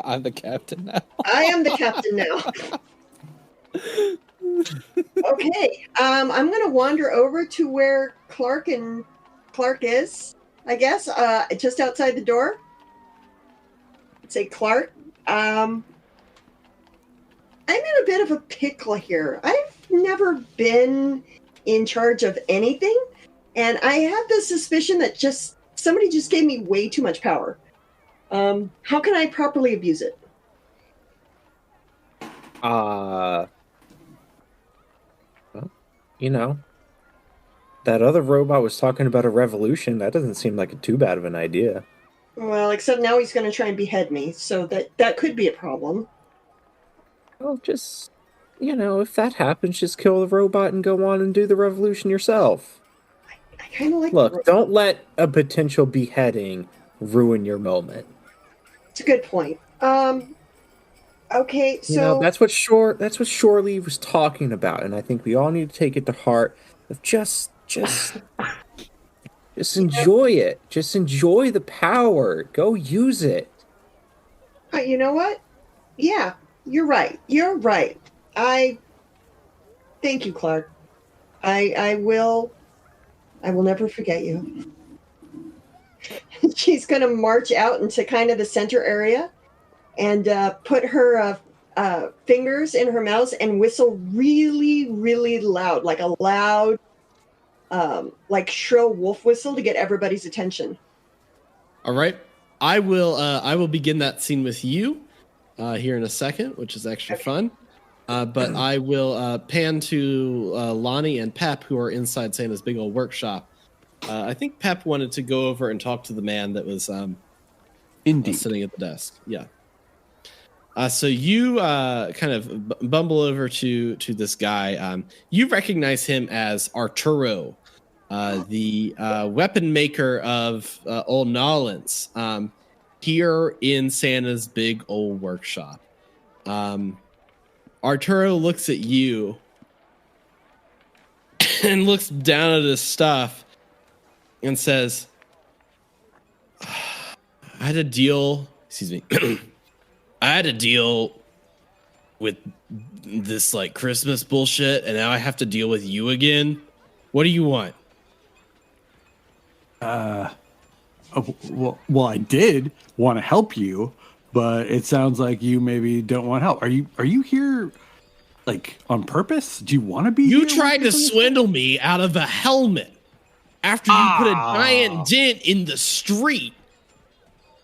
[SPEAKER 6] I'm the captain now.
[SPEAKER 7] I am the captain now. Okay. I'm going to wander over to where Clark is, I guess, just outside the door. Say, Clark, I'm in a bit of a pickle here. I've never been in charge of anything, and I have the suspicion that somebody just gave me way too much power. How can I properly abuse it?
[SPEAKER 4] Well, that other robot was talking about a revolution. That doesn't seem like too bad of an idea.
[SPEAKER 7] Well, except now he's going to try and behead me, so that could be a problem.
[SPEAKER 4] Well, just if that happens, just kill the robot and go on and do the revolution yourself.
[SPEAKER 7] I kind of like.
[SPEAKER 4] Look, don't let a potential beheading ruin your moment.
[SPEAKER 7] It's a good point. Okay, so
[SPEAKER 4] That's what Shoreleave was talking about, and I think we all need to take it to heart. Of just enjoy it. Just enjoy the power. Go use it.
[SPEAKER 7] you know what? Yeah, you're right. You're right. I thank you, Clark. I will never forget you. She's going to march out into kind of the center area and put her fingers in her mouth and whistle really, really loud, like a loud, like shrill wolf whistle to get everybody's attention.
[SPEAKER 3] All right. I will begin that scene with you here in a second, which is actually fun. But I will pan to Lonnie and Pep, who are inside Santa's big old workshop. I think Pep wanted to go over and talk to the man that was sitting at the desk. Yeah. So you kind of bumble over to this guy. You recognize him as Arturo, the weapon maker of Old Nolans, here in Santa's big old workshop. Arturo looks at you and looks down at his stuff and says, I had a deal, excuse me, I had a deal with this like Christmas bullshit, and now I have to deal with you again. What do you want?
[SPEAKER 5] Well, I did want to help you, but it sounds like you maybe don't want help. Are you here like on purpose? Do you want to be
[SPEAKER 3] You
[SPEAKER 5] here?
[SPEAKER 3] tried to swindle me out of a helmet after you put a giant dent in the street,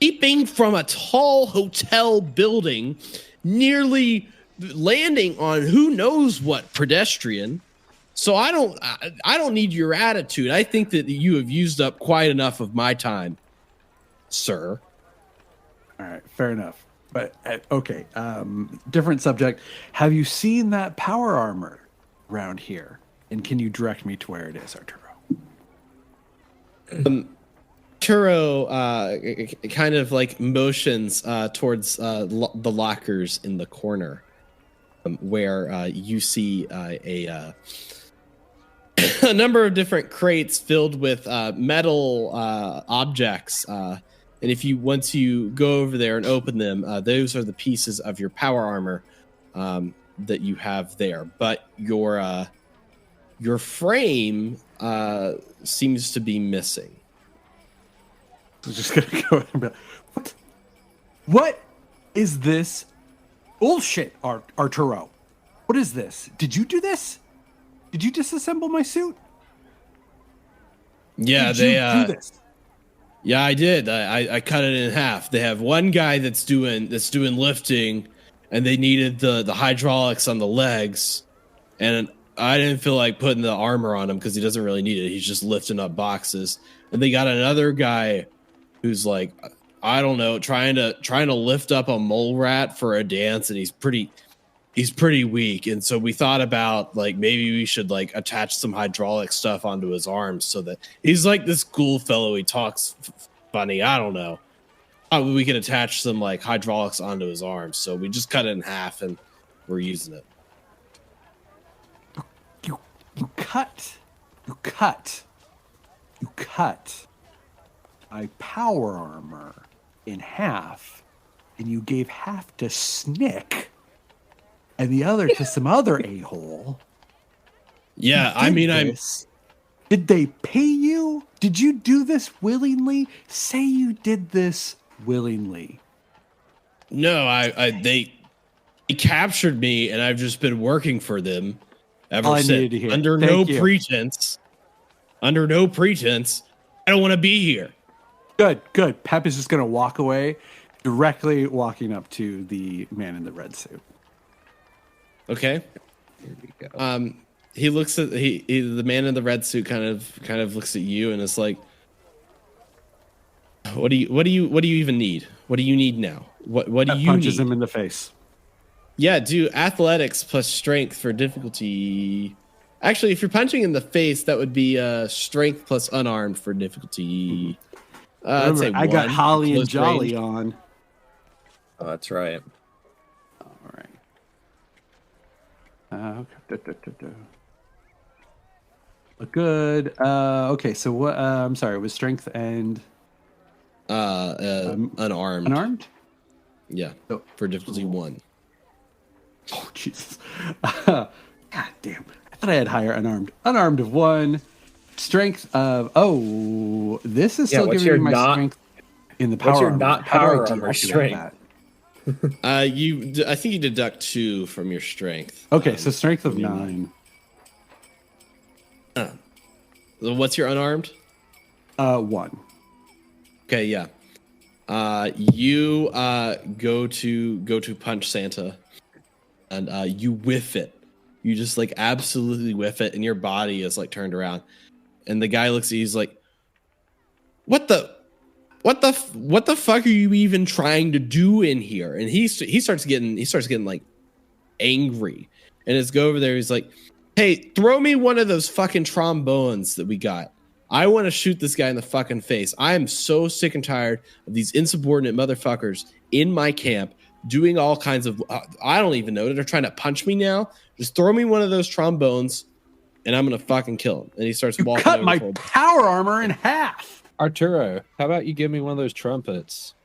[SPEAKER 3] leaping from a tall hotel building, nearly landing on who knows what pedestrian. So I don't need your attitude. I think that you have used up quite enough of my time, sir.
[SPEAKER 5] All right, fair enough. But okay, different subject. Have you seen that power armor around here? And can you direct me to where it is, Arturo?
[SPEAKER 3] Arturo kind of like motions towards the lockers in the corner, where you see a number of different crates filled with metal objects. And once you go over there and open them, those are the pieces of your power armor that you have there. But your frame seems to be missing.
[SPEAKER 5] I was just gonna go and be like, what is this bullshit, Arturo? What is this? Did you do this? Did you disassemble my suit?
[SPEAKER 3] Yeah,
[SPEAKER 5] did you do this?
[SPEAKER 3] Yeah, I did. I cut it in half. They have one guy that's doing lifting, and they needed the hydraulics on the legs, and I didn't feel like putting the armor on him because he doesn't really need it. He's just lifting up boxes. And they got another guy who's like, I don't know, trying to lift up a mole rat for a dance, and he's pretty weak. And so we thought about like maybe we should like attach some hydraulic stuff onto his arms so that he's like this cool fellow. He talks funny. I don't know. We can attach some like hydraulics onto his arms. So we just cut it in half and we're using it.
[SPEAKER 5] You cut my power armor in half, and you gave half to Snick and the other to some other a-hole.
[SPEAKER 3] Yeah, I mean,
[SPEAKER 5] Did they pay you? Did you do this willingly? Say you did this willingly.
[SPEAKER 3] No, they captured me, and I've just been working for them ever since. Under no pretense. Under no pretense. I don't want to be here.
[SPEAKER 5] Good. Pep is just going to walk away, directly walking up to the man in the red suit.
[SPEAKER 3] Okay.
[SPEAKER 4] Here we go.
[SPEAKER 3] He looks at the man in the red suit kind of looks at you and is like, what do you even need? What do you need now? What do you need?
[SPEAKER 5] Punches him in the face.
[SPEAKER 3] Yeah, do athletics plus strength for difficulty. Actually, if you're punching in the face, that would be strength plus unarmed for difficulty. I'd say
[SPEAKER 5] Remember, I got
[SPEAKER 3] one,
[SPEAKER 5] Holly and
[SPEAKER 3] close
[SPEAKER 5] Jolly
[SPEAKER 3] range.
[SPEAKER 5] on.
[SPEAKER 4] Oh, that's right.
[SPEAKER 5] All right. Good. Okay, so what? I'm sorry. It was strength and
[SPEAKER 3] Unarmed.
[SPEAKER 5] unarmed.
[SPEAKER 3] Yeah,
[SPEAKER 5] Oh.
[SPEAKER 3] for difficulty 1.
[SPEAKER 5] Oh Jesus! God damn! I thought I had higher unarmed. Unarmed of 1. Strength of this is still
[SPEAKER 4] what's
[SPEAKER 5] giving
[SPEAKER 4] your
[SPEAKER 5] me my
[SPEAKER 4] not-
[SPEAKER 5] strength in the power.
[SPEAKER 4] What's your
[SPEAKER 5] armor.
[SPEAKER 4] not
[SPEAKER 5] How do I
[SPEAKER 4] power armor
[SPEAKER 5] deactivate
[SPEAKER 4] strength?
[SPEAKER 5] that?
[SPEAKER 3] I think you deduct 2 from your strength.
[SPEAKER 5] Okay, so strength of 9.
[SPEAKER 3] So what's your unarmed?
[SPEAKER 5] 1.
[SPEAKER 3] Okay, yeah. You go to punch Santa, and you whiff it. You just like absolutely whiff it, and your body is like turned around. And the guy looks at you, he's like, what the fuck are you even trying to do in here? And he starts getting like angry, and it's go over there. He's like, hey, throw me one of those fucking trombones that we got. I want to shoot this guy in the fucking face. I am so sick and tired of these insubordinate motherfuckers in my camp doing all kinds of, I don't even know. They're trying to punch me now. Just throw me one of those trombones and I'm going to fucking kill him. And he starts walking
[SPEAKER 5] Cut
[SPEAKER 3] over
[SPEAKER 5] my
[SPEAKER 3] toward-
[SPEAKER 5] power armor in half.
[SPEAKER 6] Arturo, how about you give me one of those trumpets?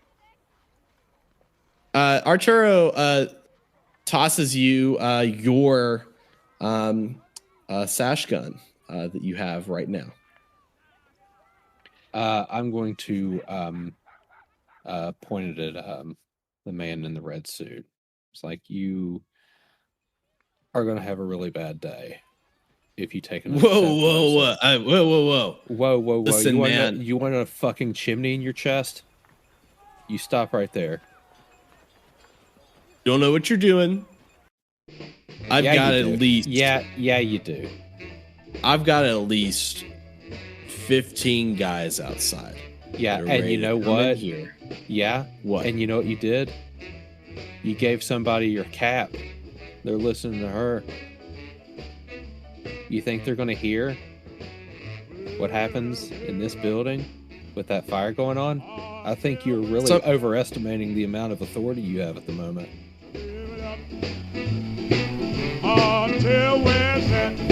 [SPEAKER 3] Arturo tosses you your sash gun that you have right now.
[SPEAKER 6] I'm going to point it at the man in the red suit. It's like, you are going to have a really bad day if you take another step closer.
[SPEAKER 3] Whoa. Listen, man.
[SPEAKER 6] You want a fucking chimney in your chest? You stop right there.
[SPEAKER 3] Don't know what you're doing. I've
[SPEAKER 6] Yeah,
[SPEAKER 3] got
[SPEAKER 6] you
[SPEAKER 3] at
[SPEAKER 6] do.
[SPEAKER 3] least
[SPEAKER 6] Yeah, you do.
[SPEAKER 3] I've got at least 15 guys outside.
[SPEAKER 6] Yeah,
[SPEAKER 3] that are
[SPEAKER 6] and
[SPEAKER 3] ready
[SPEAKER 6] you know
[SPEAKER 3] to come in
[SPEAKER 6] what?
[SPEAKER 3] Here.
[SPEAKER 6] Yeah.
[SPEAKER 3] What?
[SPEAKER 6] And you know what you did? You gave somebody your cap. They're listening to her. You think they're going to hear what happens in this building with that fire going on? I think you're really overestimating the amount of authority you have at the moment.
[SPEAKER 8] Until we're set